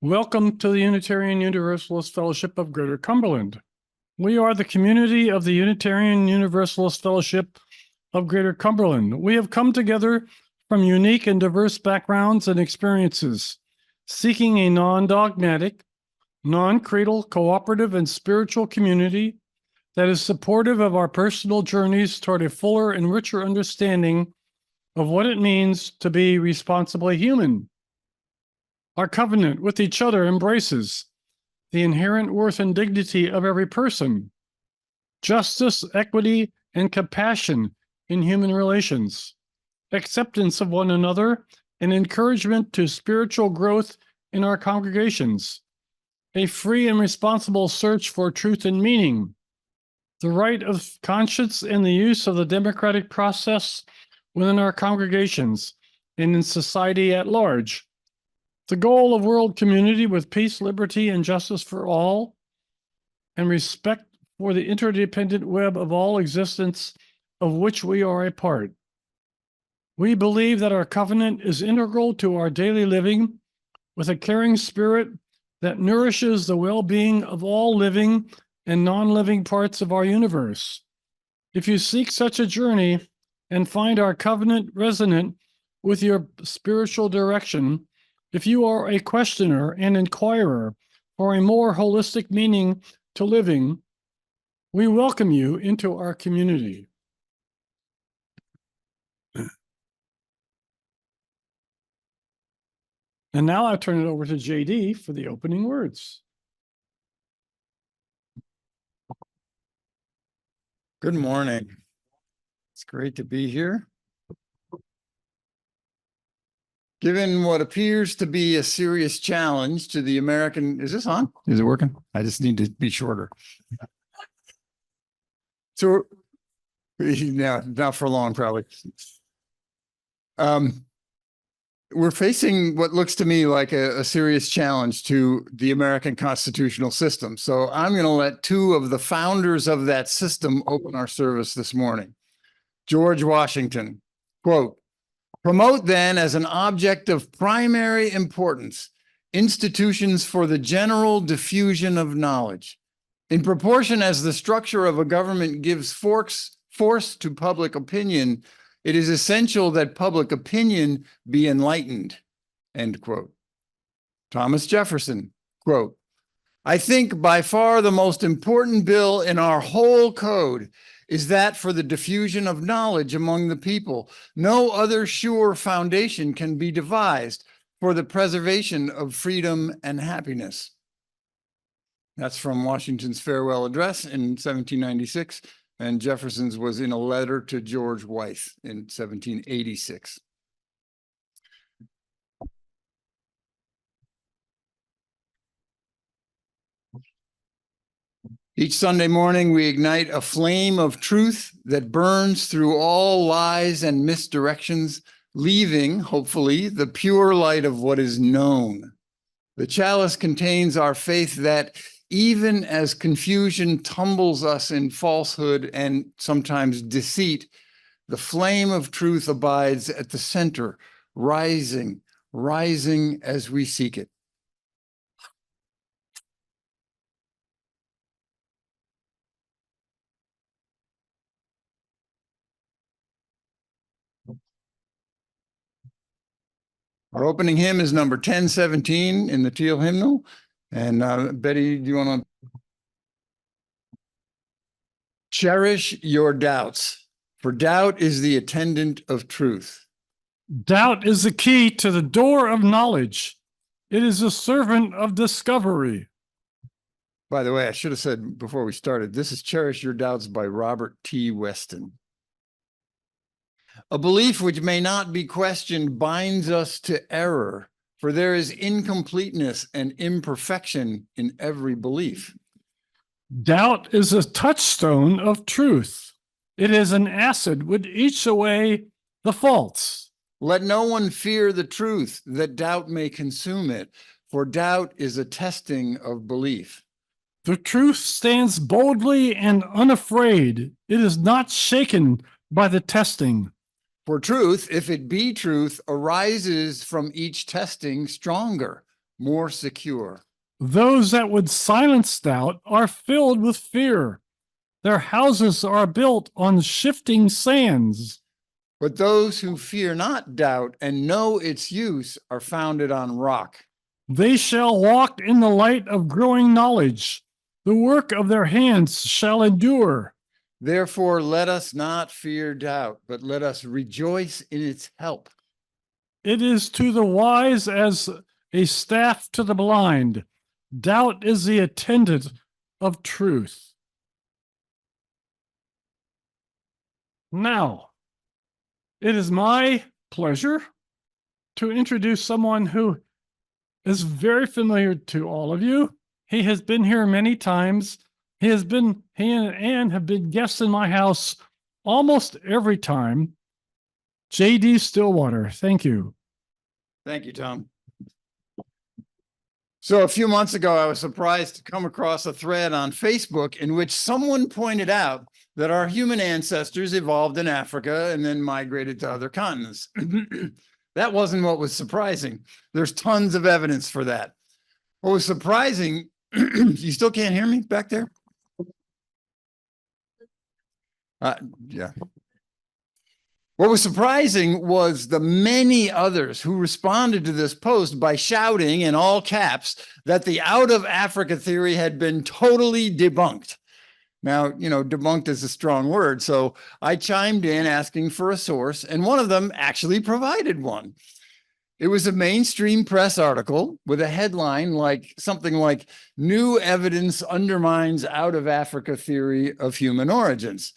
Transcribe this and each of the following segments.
Welcome to the Unitarian Universalist Fellowship of Greater Cumberland. We are the community of the Unitarian Universalist Fellowship of Greater Cumberland. We have come together from unique and diverse backgrounds and experiences, seeking a non-dogmatic, non-creedal, cooperative, and spiritual community that is supportive of our personal journeys toward a fuller and richer understanding of what it means to be responsibly human. Our covenant with each other embraces the inherent worth and dignity of every person, justice, equity, and compassion in human relations, acceptance of one another, and encouragement to spiritual growth in our congregations, a free and responsible search for truth and meaning, the right of conscience and the use of the democratic process within our congregations and in society at large, the goal of world community with peace, liberty, and justice for all, and respect for the interdependent web of all existence of which we are a part. We believe that our covenant is integral to our daily living with a caring spirit that nourishes the well-being of all living and non-living parts of our universe. If you seek such a journey and find our covenant resonant with your spiritual direction, if you are a questioner and inquirer for a more holistic meaning to living, we welcome you into our community. And now I turn it over to JD for the opening words. Good morning. It's great to be here. Given what appears to be a serious challenge to the American, is this on? Is it working? I just need to be shorter. So, yeah, not for long, probably. We're facing what looks to me like a serious challenge to the American constitutional system. So I'm going to let two of the founders of that system open our service this morning. George Washington, quote, "Promote then as an object of primary importance institutions for the general diffusion of knowledge. In proportion as the structure of a government gives force to public opinion, it is essential that public opinion be enlightened," end quote. Thomas Jefferson, quote, "I think by far the most important bill in our whole code is that for the diffusion of knowledge among the people. No other sure foundation can be devised for the preservation of freedom and happiness." That's from Washington's farewell address in 1796, and Jefferson's was in a letter to George Wythe in 1786. Each Sunday morning, we ignite a flame of truth that burns through all lies and misdirections, leaving, hopefully, the pure light of what is known. The chalice contains our faith that even as confusion tumbles us in falsehood and sometimes deceit, the flame of truth abides at the center, rising as we seek it. Our opening hymn is number 1017 in the Teal hymnal. And Betty, do you want to? Cherish your doubts, for doubt is the attendant of truth. Doubt is the key to the door of knowledge. It is a servant of discovery. By the way, I should have said before we started, this is Cherish Your Doubts by Robert T. Weston. A belief which may not be questioned binds us to error, for there is incompleteness and imperfection in every belief. Doubt is a touchstone of truth. It is an acid which eats away the faults. Let no one fear the truth, that doubt may consume it, for doubt is a testing of belief. The truth stands boldly and unafraid. It is not shaken by the testing. For truth, if it be truth, arises from each testing stronger, more secure. Those that would silence doubt are filled with fear. Their houses are built on shifting sands. But those who fear not doubt and know its use are founded on rock. They shall walk in the light of growing knowledge. The work of their hands shall endure. Therefore, let us not fear doubt, but let us rejoice in its help. It is to the wise as a staff to the blind. Doubt is the attendant of truth. Now, it is my pleasure to introduce someone who is very familiar to all of you. He has been here many times. He and Ann have been guests in my house almost every time. J.D. Stillwater, thank you. Thank you, Tom. So a few months ago, I was surprised to come across a thread on Facebook in which someone pointed out that our human ancestors evolved in Africa and then migrated to other continents. That wasn't what was surprising. There's tons of evidence for that. What was surprising, you still can't hear me back there? Yeah. What was surprising was the many others who responded to this post by shouting in all caps that the out of Africa theory had been totally debunked. Now, debunked is a strong word, so I chimed in asking for a source, and one of them actually provided one. It was a mainstream press article with a headline something like "New Evidence Undermines Out of Africa Theory of Human Origins."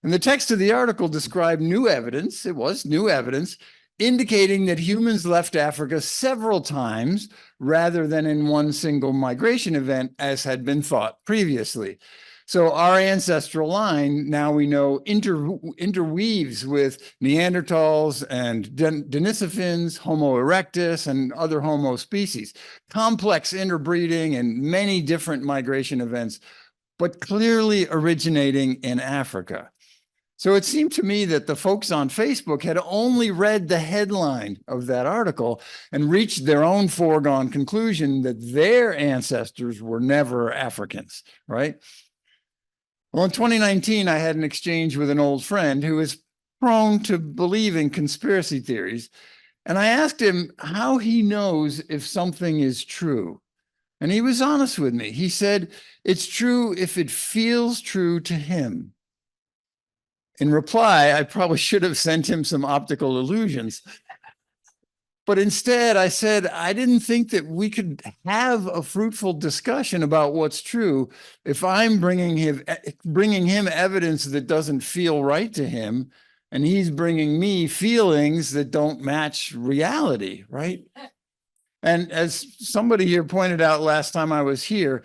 And the text of the article described new evidence, it was new evidence, indicating that humans left Africa several times rather than in one single migration event, as had been thought previously. So our ancestral line, now we know, interweaves with Neanderthals and Denisovans, Homo erectus, and other Homo species. Complex interbreeding and many different migration events, but clearly originating in Africa. So it seemed to me that the folks on Facebook had only read the headline of that article and reached their own foregone conclusion that their ancestors were never Africans, right? Well, in 2019, I had an exchange with an old friend who is prone to believing conspiracy theories. And I asked him how he knows if something is true. And he was honest with me. He said, it's true if it feels true to him. In reply, I probably should have sent him some optical illusions. But instead, I said, I didn't think that we could have a fruitful discussion about what's true if I'm bringing him evidence that doesn't feel right to him, and he's bringing me feelings that don't match reality, right? And as somebody here pointed out last time I was here,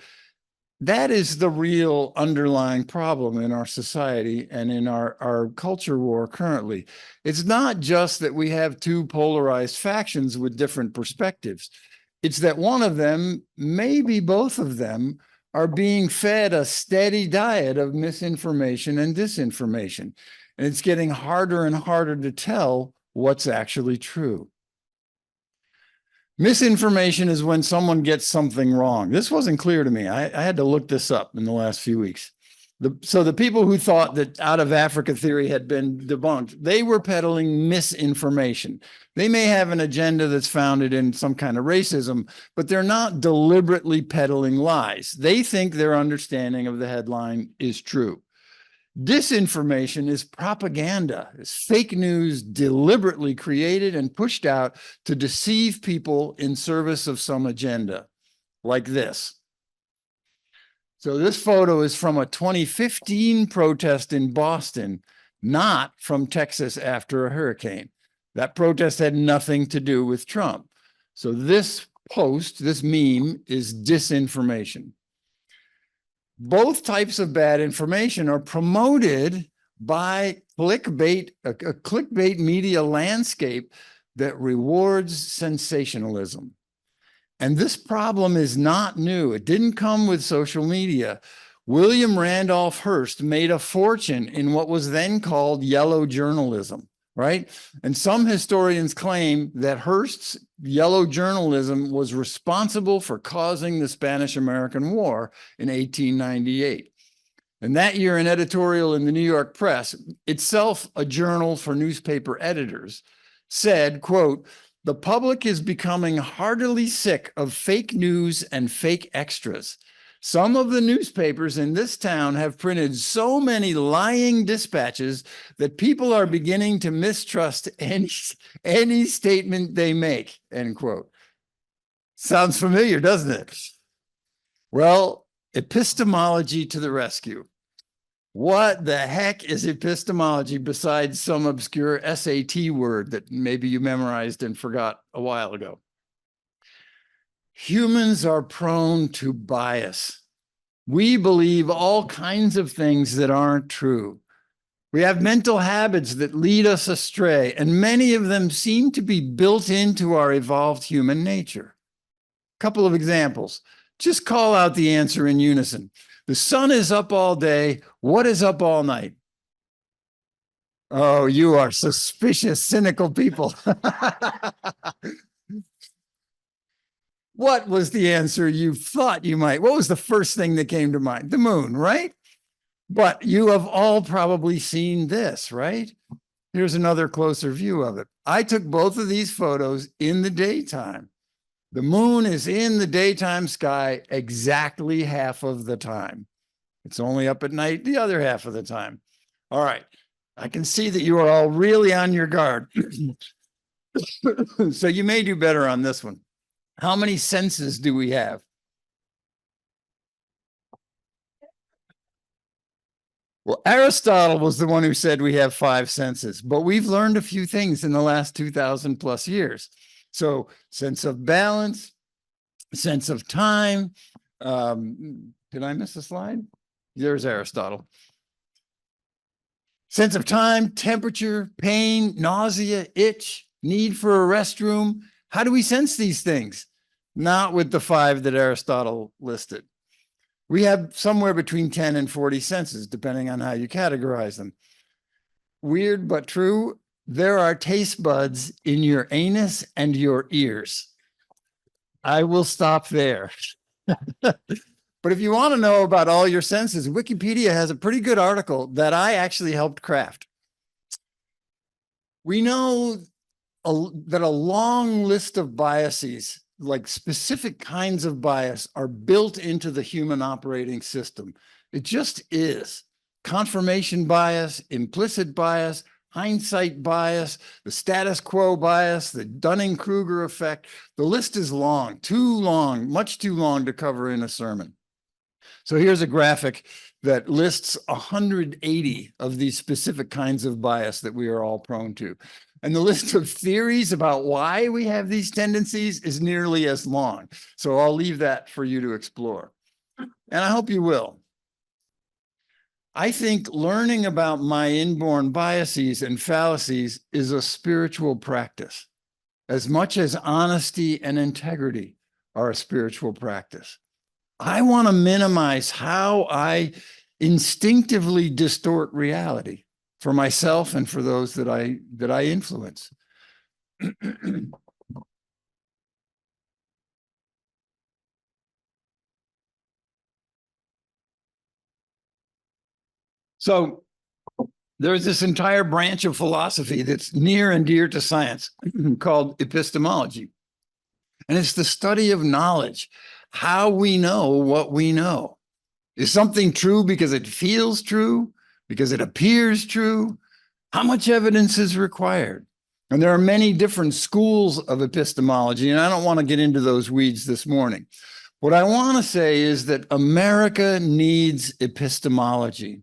that is the real underlying problem in our society and in our culture war currently. It's not just that we have two polarized factions with different perspectives. It's that one of them, maybe both of them, are being fed a steady diet of misinformation and disinformation. And it's getting harder and harder to tell what's actually true. Misinformation is when someone gets something wrong. This wasn't clear to me. I had to look this up in the last few weeks. So the people who thought that out of Africa theory had been debunked, they were peddling misinformation. They may have an agenda that's founded in some kind of racism, but they're not deliberately peddling lies. They think their understanding of the headline is true. Disinformation is propaganda. It's fake news deliberately created and pushed out to deceive people in service of some agenda, like this. So this photo is from a 2015 protest in Boston, not from Texas after a hurricane. That protest had nothing to do with Trump. So this post, this meme, is disinformation. Both types of bad information are promoted by clickbait, a clickbait media landscape that rewards sensationalism. And this problem is not new. It didn't come with social media. William Randolph Hearst made a fortune in what was then called yellow journalism. right? And some historians claim that Hearst's yellow journalism was responsible for causing the Spanish-American War in 1898. And that year, an editorial in the New York Press, itself a journal for newspaper editors, said, quote, "The public is becoming heartily sick of fake news and fake extras. Some of the newspapers in this town have printed so many lying dispatches that people are beginning to mistrust any statement they make," end quote. Sounds familiar, doesn't it? Well, epistemology to the rescue. What the heck is epistemology besides some obscure SAT word that maybe you memorized and forgot a while ago? Humans are prone to bias. We believe all kinds of things that aren't true. We have mental habits that lead us astray, and many of them seem to be built into our evolved human nature. A couple of examples. Just call out the answer in unison. The sun is up all day. What is up all night? Oh, you are suspicious, cynical people. What was the answer you thought you might? What was the first thing that came to mind? The moon, right? But you have all probably seen this, right? Here's another closer view of it. I took both of these photos in the daytime. The moon is in the daytime sky exactly half of the time. It's only up at night the other half of the time. All right. I can see that you are all really on your guard. So you may do better on this one. How many senses do we have? Well, Aristotle was the one who said we have 5 senses, but we've learned a few things in the last 2,000 plus years. So sense of balance, sense of time. Did I miss a slide? There's Aristotle. Sense of time, temperature, pain, nausea, itch, need for a restroom. How do we sense these things? Not with the 5 that Aristotle listed. We have somewhere between 10 and 40 senses, depending on how you categorize them. Weird but true, there are taste buds in your anus and your ears. I will stop there. But if you want to know about all your senses, Wikipedia has a pretty good article that I actually helped craft. We know that a long list of biases, like specific kinds of bias, are built into the human operating system. It just is. Confirmation bias, implicit bias, hindsight bias, the status quo bias, the Dunning-Kruger effect. The list is long, too long, much too long to cover in a sermon. So here's a graphic that lists 180 of these specific kinds of bias that we are all prone to. And the list of theories about why we have these tendencies is nearly as long. So I'll leave that for you to explore. And I hope you will. I think learning about my inborn biases and fallacies is a spiritual practice, as much as honesty and integrity are a spiritual practice. I want to minimize how I instinctively distort reality for myself and for those that I influence. So there's this entire branch of philosophy that's near and dear to science called epistemology. And it's the study of knowledge, how we know what we know. Is something true because it feels true, because it appears true? How much evidence is required? And there are many different schools of epistemology, and I don't want to get into those weeds this morning. What I want to say is that America needs epistemology.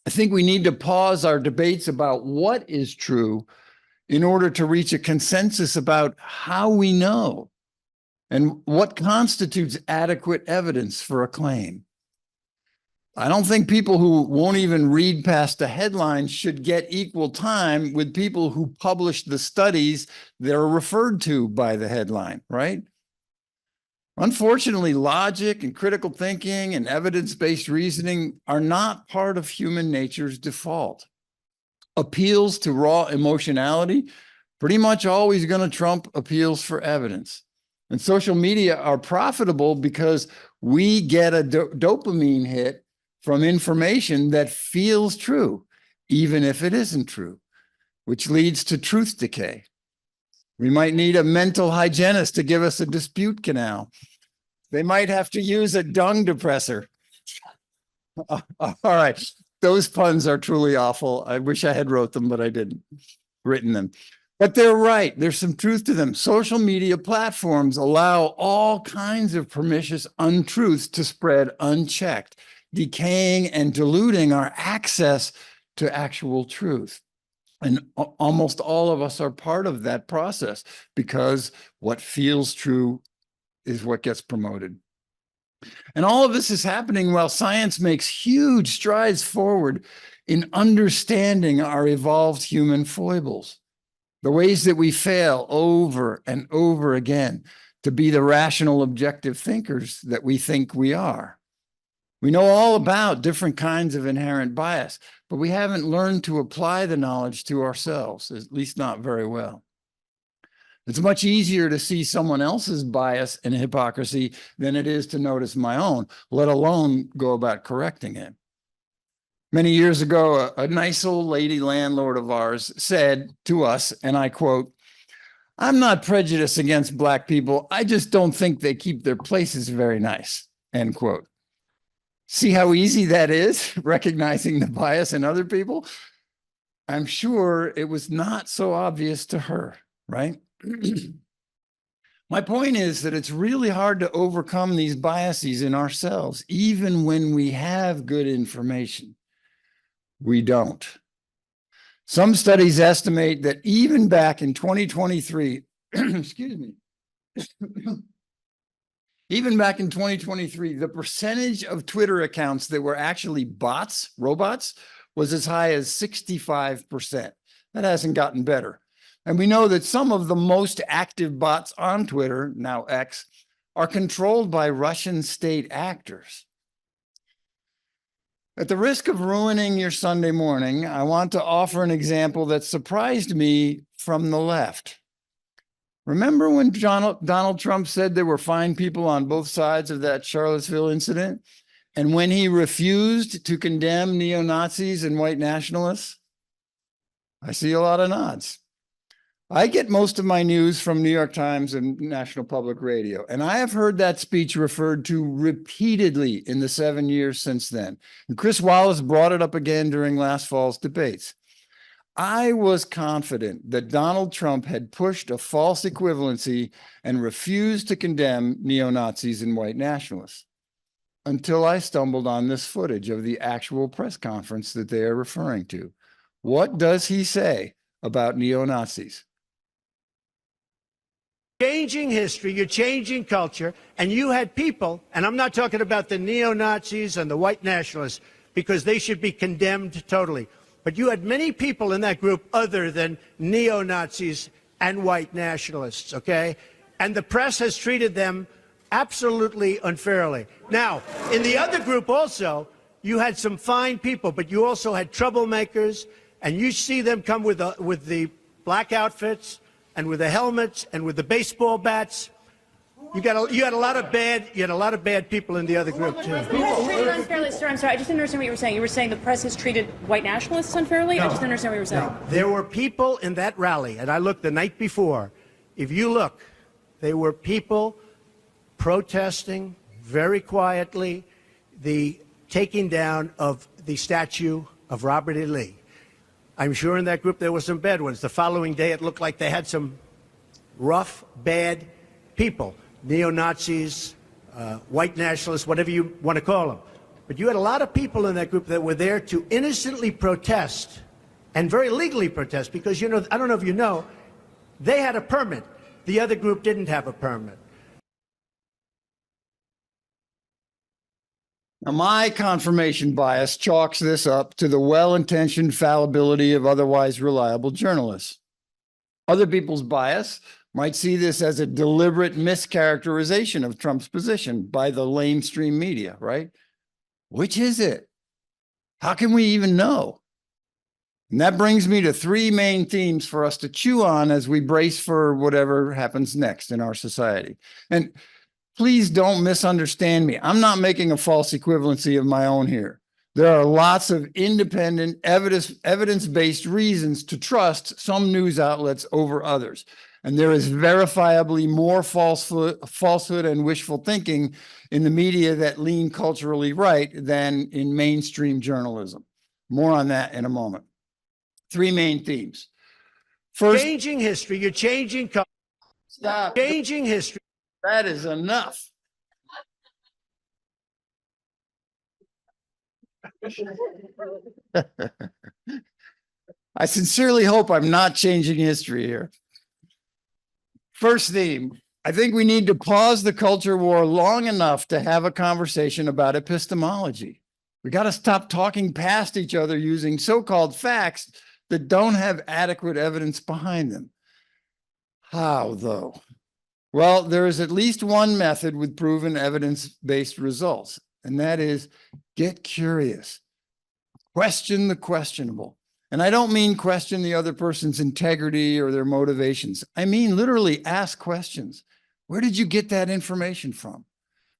I think we need to pause our debates about what is true in order to reach a consensus about how we know and what constitutes adequate evidence for a claim. I don't think people who won't even read past the headlines should get equal time with people who publish the studies that are referred to by the headline, right? Unfortunately, logic and critical thinking and evidence-based reasoning are not part of human nature's default. appeals to raw emotionality pretty much always going to trump appeals for evidence. And social media are profitable because we get a dopamine hit from information that feels true, even if it isn't true, which leads to truth decay. We might need a mental hygienist to give us a dispute canal. They might have to use a dung depressor. All right. Those puns are truly awful. I wish I had wrote them, but I didn't written them. But they're right. There's some truth to them. Social media platforms allow all kinds of pernicious untruths to spread unchecked, decaying and diluting our access to actual truth. And almost all of us are part of that process because what feels true is what gets promoted. And all of this is happening while science makes huge strides forward in understanding our evolved human foibles, the ways that we fail over and over again to be the rational, objective thinkers that we think we are. We know all about different kinds of inherent bias, but we haven't learned to apply the knowledge to ourselves, at least not very well. It's much easier to see someone else's bias and hypocrisy than it is to notice my own, let alone go about correcting it. Many years ago, a nice old lady landlord of ours said to us, and I quote, "I'm not prejudiced against Black people. I just don't think they keep their places very nice," end quote. See how easy that is, recognizing the bias in other people? I'm sure it was not so obvious to her, right? My point is that it's really hard to overcome these biases in ourselves, even when we have good information. We don't. Some studies estimate that even back in 2023, excuse me, even back in 2023, the percentage of Twitter accounts that were actually bots, robots, was as high as 65%. That hasn't gotten better. And we know that some of the most active bots on Twitter, now X, are controlled by Russian state actors. At the risk of ruining your Sunday morning, I want to offer an example that surprised me from the left. Remember when Donald Trump said there were fine people on both sides of that Charlottesville incident? And when he refused to condemn neo-Nazis and white nationalists? I see a lot of nods. I get most of my news from New York Times and National Public Radio, and I have heard that speech referred to repeatedly in the 7 years since then. And Chris Wallace brought it up again during last fall's debates. I was confident that Donald Trump had pushed a false equivalency and refused to condemn neo-Nazis and white nationalists until I stumbled on this footage of the actual press conference that they are referring to. What does he say about neo-Nazis? Changing history, you're changing culture, and you had people, and I'm not talking about the neo-Nazis and the white nationalists, because they should be condemned totally. But you had many people in that group other than neo-Nazis and white nationalists, okay? And the press has treated them absolutely unfairly. Now, in the other group also, you had some fine people, but you also had troublemakers, and you see them come with the black outfits and with the helmets and with the baseball bats. You had a lot of bad people in the other group too. The press treated unfairly, sir. I'm sorry, I just didn't understand what you were saying. You were saying the press has treated white nationalists unfairly? No, I just didn't understand what you were saying. No. There were people in that rally, and I looked the night before. If you look, there were people protesting very quietly the taking down of the statue of Robert E. Lee. I'm sure in that group there were some bad ones. The following day, it looked like they had some rough, bad people, neo-Nazis, white nationalists, whatever you want to call them. But you had a lot of people in that group that were there to innocently protest and very legally protest because, you know, I don't know if you know, they had a permit. The other group didn't have a permit. Now, my confirmation bias chalks this up to the well-intentioned fallibility of otherwise reliable journalists. Other people's bias might see this as a deliberate mischaracterization of Trump's position by the lamestream media, right? Which is it? How can we even know? And that brings me to three main themes for us to chew on as we brace for whatever happens next in our society. And please don't misunderstand me. I'm not making a false equivalency of my own here. There are lots of independent evidence-based reasons to trust some news outlets over others. And there is verifiably more falsehood and wishful thinking in the media that lean culturally right than in mainstream journalism. More on that in a moment. Three main themes. First, Changing history. You're changing. stop. Changing history. That is enough. I sincerely hope I'm not changing history here. First theme, I think we need to pause the culture war long enough to have a conversation about epistemology. We got to stop talking past each other using so-called facts that don't have adequate evidence behind them. How, though? Well, there is at least one method with proven evidence-based results, and that is get curious. Question the questionable. And I don't mean question the other person's integrity or their motivations. I mean literally ask questions. Where did you get that information from?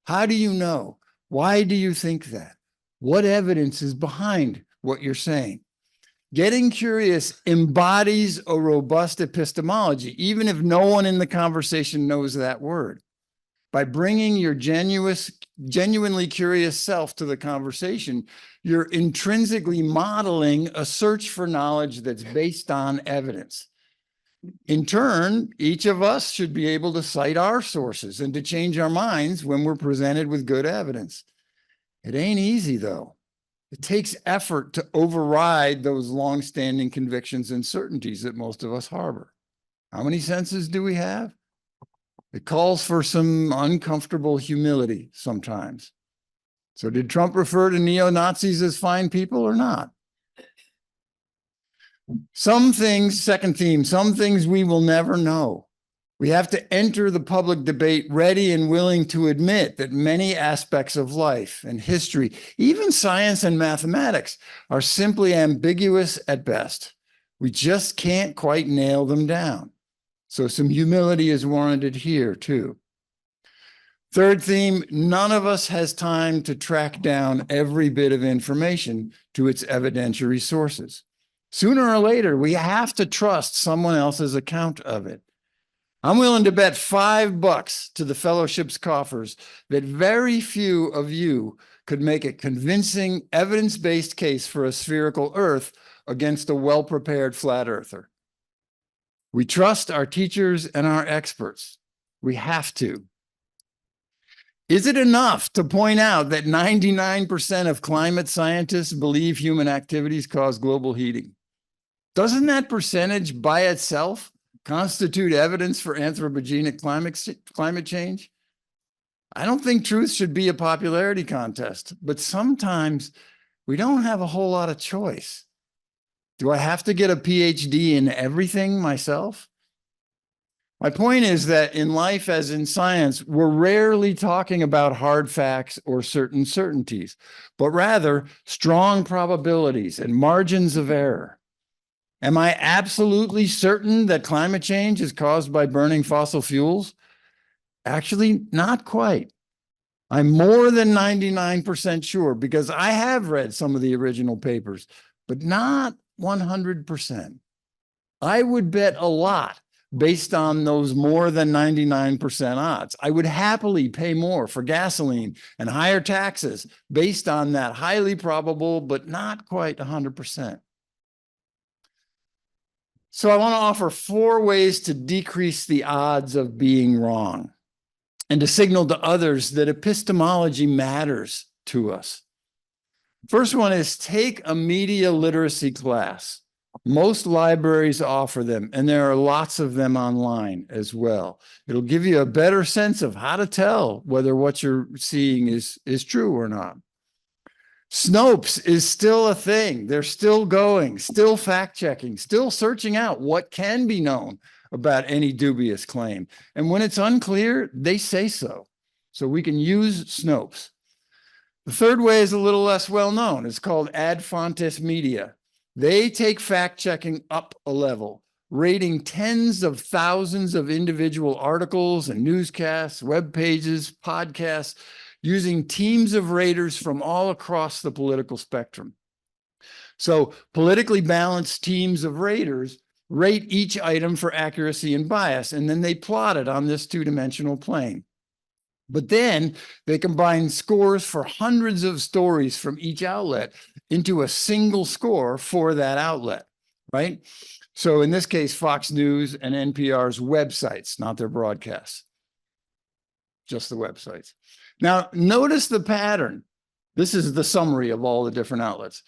How do you know? Why do you think that? What evidence is behind what you're saying? Getting curious embodies a robust epistemology, even if no one in the conversation knows that word. By bringing your genuinely curious self to the conversation, you're intrinsically modeling a search for knowledge that's based on evidence. In turn, each of us should be able to cite our sources and to change our minds when we're presented with good evidence. It ain't easy, though. It takes effort to override those longstanding convictions and certainties that most of us harbor. How many senses do we have? It calls for some uncomfortable humility sometimes. So did Trump refer to neo-Nazis as fine people or not? Some things, second theme, some things we will never know. We have to enter the public debate ready and willing to admit that many aspects of life and history, even science and mathematics, are simply ambiguous at best. We just can't quite nail them down. So some humility is warranted here too. Third theme, none of us has time to track down every bit of information to its evidentiary sources. Sooner or later, we have to trust someone else's account of it. I'm willing to bet $5 to the fellowship's coffers that very few of you could make a convincing evidence-based case for a spherical Earth against a well-prepared flat earther. We trust our teachers and our experts. We have to. Is it enough to point out that 99% of climate scientists believe human activities cause global heating? Doesn't that percentage by itself constitute evidence for anthropogenic climate change? I don't think truth should be a popularity contest, but sometimes we don't have a whole lot of choice. Do I have to get a PhD in everything myself? My point is that in life, as in science, we're rarely talking about hard facts or certain certainties, but rather strong probabilities and margins of error. Am I absolutely certain that climate change is caused by burning fossil fuels? Actually, not quite. I'm more than 99% sure because I have read some of the original papers, but not 100%. I would bet a lot based on those more than 99% odds. I would happily pay more for gasoline and higher taxes based on that highly probable, but not quite 100%. So I want to offer 4 ways to decrease the odds of being wrong and to signal to others that epistemology matters to us. First one is take a media literacy class. Most libraries offer them, and there are lots of them online as well. It'll give you a better sense of how to tell whether what you're seeing is true or not. Snopes is still a thing. They're still going, still fact-checking, still searching out what can be known about any dubious claim. And when it's unclear, they say so. So we can use Snopes. The third way is a little less well-known. It's called ad fontes media. They take fact checking up a level, rating tens of thousands of individual articles and newscasts, web pages, podcasts, using teams of raters from all across the political spectrum. So politically balanced teams of raters rate each item for accuracy and bias, and then they plot it on this two-dimensional plane. But then they combine scores for hundreds of stories from each outlet into a single score for that outlet, right? So in this case, Fox News and NPR's websites, not their broadcasts, just the websites. Now, notice the pattern. This is the summary of all the different outlets.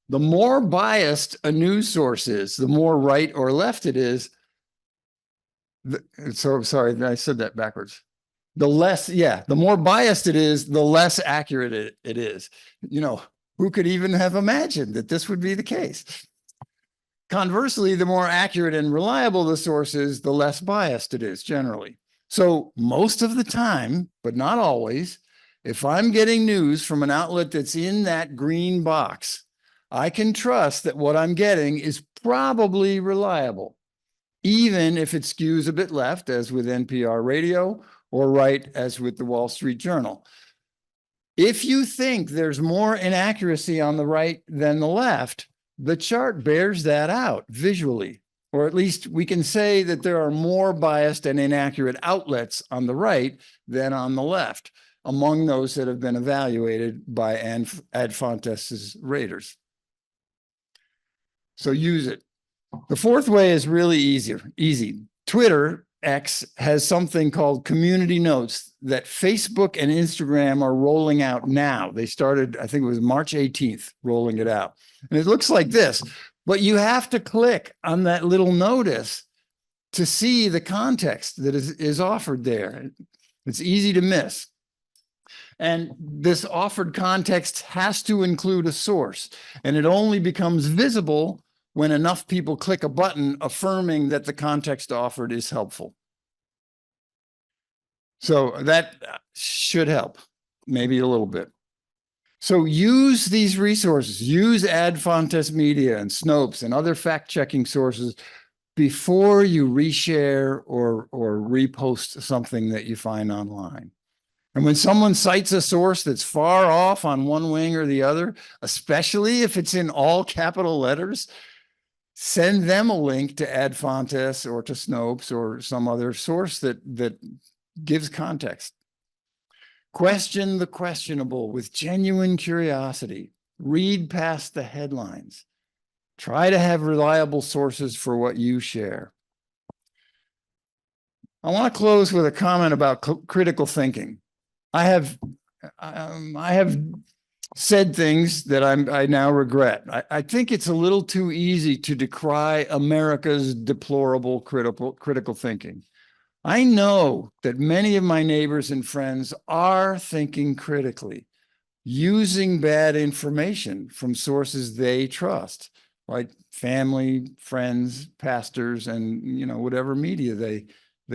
The more biased a news source is, the more right or left it is. So sorry, I said that backwards. The more biased it is, the less accurate it is. You know, who could even have imagined that this would be the case? Conversely, the more accurate and reliable the source is, the less biased it is generally. So most of the time, but not always, if I'm getting news from an outlet that's in that green box, I can trust that what I'm getting is probably reliable, even if it skews a bit left, as with NPR radio, or right, as with the Wall Street Journal. If you think there's more inaccuracy on the right than the left, the chart bears that out visually, or at least we can say that there are more biased and inaccurate outlets on the right than on the left, among those that have been evaluated by Ad Fontes's raters. So use it. The fourth way is really easy. Twitter, X, has something called community notes that Facebook and Instagram are rolling out now. They started, I think it was March 18th, rolling it out. And it looks like this, but you have to click on that little notice to see the context that is offered there. It's easy to miss. And this offered context has to include a source, and it only becomes visible when enough people click a button affirming that the context offered is helpful. So that should help, maybe a little bit. So use these resources, use Ad Fontes Media and Snopes and other fact-checking sources before you reshare or repost something that you find online. And when someone cites a source that's far off on one wing or the other, especially if it's in all capital letters, send them a link to Ad Fontes or to Snopes or some other source that gives context. Question the questionable with genuine curiosity. Read past the headlines. Try to have reliable sources for what you share. I want to close with a comment about critical thinking. I have said things that I now regret. I think it's a little too easy to decry America's deplorable critical thinking. I know that many of my neighbors and friends are thinking critically, using bad information from sources they trust, like family, friends, pastors, and whatever media they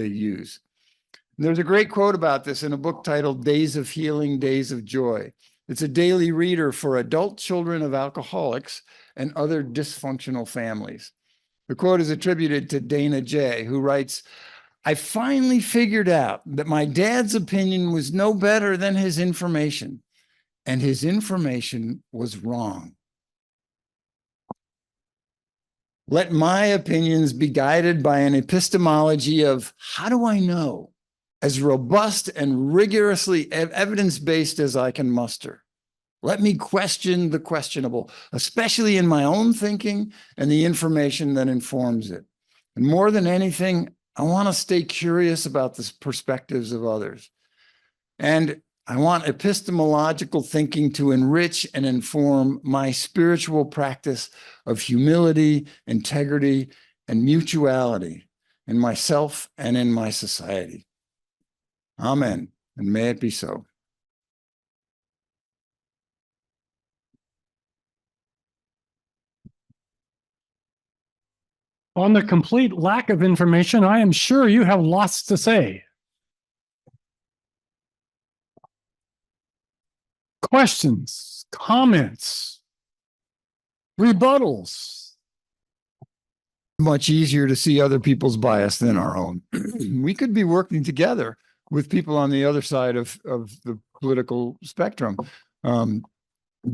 use. There's a great quote about this in a book titled Days of Healing, Days of Joy. It's a daily reader for adult children of alcoholics and other dysfunctional families. The quote is attributed to Dana J., who writes, "I finally figured out that my dad's opinion was no better than his information, and his information was wrong. Let my opinions be guided by an epistemology of how do I know, as robust and rigorously evidence-based as I can muster. Let me question the questionable, especially in my own thinking and the information that informs it. And more than anything, I want to stay curious about the perspectives of others. And I want epistemological thinking to enrich and inform my spiritual practice of humility, integrity, and mutuality in myself and in my society." Amen, and may it be so. On the complete lack of information, I am sure you have lots to say. Questions, comments? Rebuttals. Much easier to see other people's bias than our own. We could be working together with people on the other side of the political spectrum,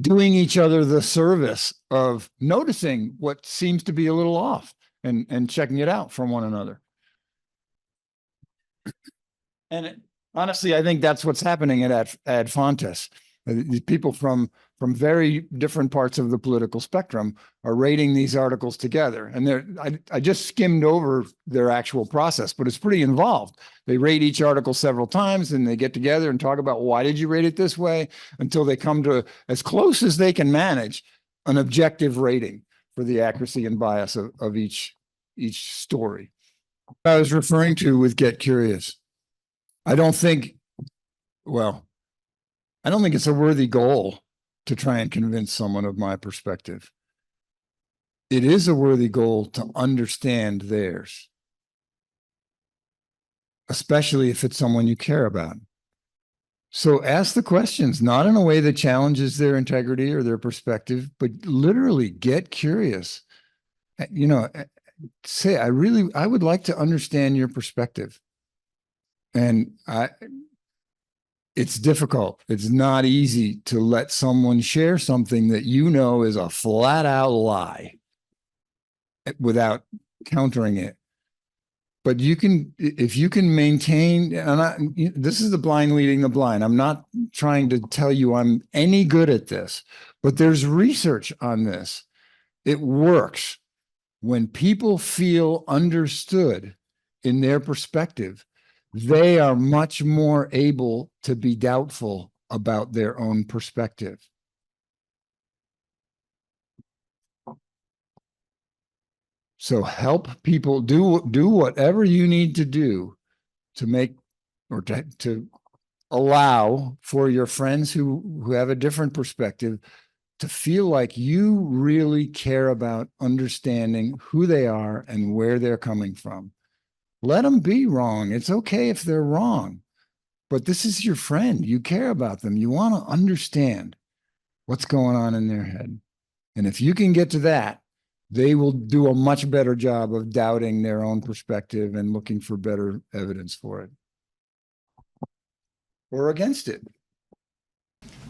doing each other the service of noticing what seems to be a little off and checking it out from one another. And honestly, I think that's what's happening at Ad Fontes. These people from very different parts of the political spectrum are rating these articles together. And I just skimmed over their actual process, but it's pretty involved. They rate each article several times and they get together and talk about why did you rate it this way until they come to, as close as they can manage, an objective rating for the accuracy and bias of each story. I was referring to with Get Curious. I don't think it's a worthy goal to try and convince someone of my perspective. It is a worthy goal to understand theirs, especially if it's someone you care about. So ask the questions, not in a way that challenges their integrity or their perspective, but literally get curious. You know, say, I would like to understand your perspective. And it's difficult. It's not easy to let someone share something that you know is a flat out lie without countering it. But you can, if you can maintain, this is the blind leading the blind. I'm not trying to tell you I'm any good at this, but there's research on this. It works. When people feel understood in their perspective, they are much more able to be doubtful about their own perspective. So help people do whatever you need to do to make or to allow for your friends who have a different perspective to feel like you really care about understanding who they are and where they're coming from. Let them be wrong. It's okay if they're wrong, but this is your friend. You care about them. You want to understand what's going on in their head. And if you can get to that, they will do a much better job of doubting their own perspective and looking for better evidence for it or against it.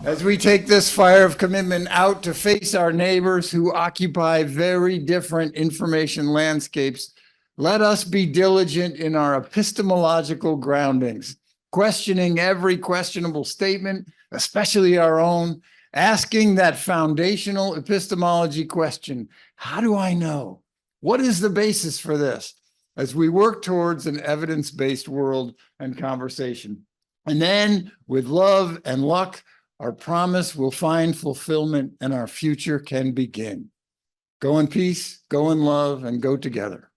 As we take this fire of commitment out to face our neighbors who occupy very different information landscapes, let us be diligent in our epistemological groundings, questioning every questionable statement, especially our own, asking that foundational epistemology question, how do I know? What is the basis for this? As we work towards an evidence-based world and conversation. And then with love and luck, our promise will find fulfillment and our future can begin. Go in peace, go in love, and go together.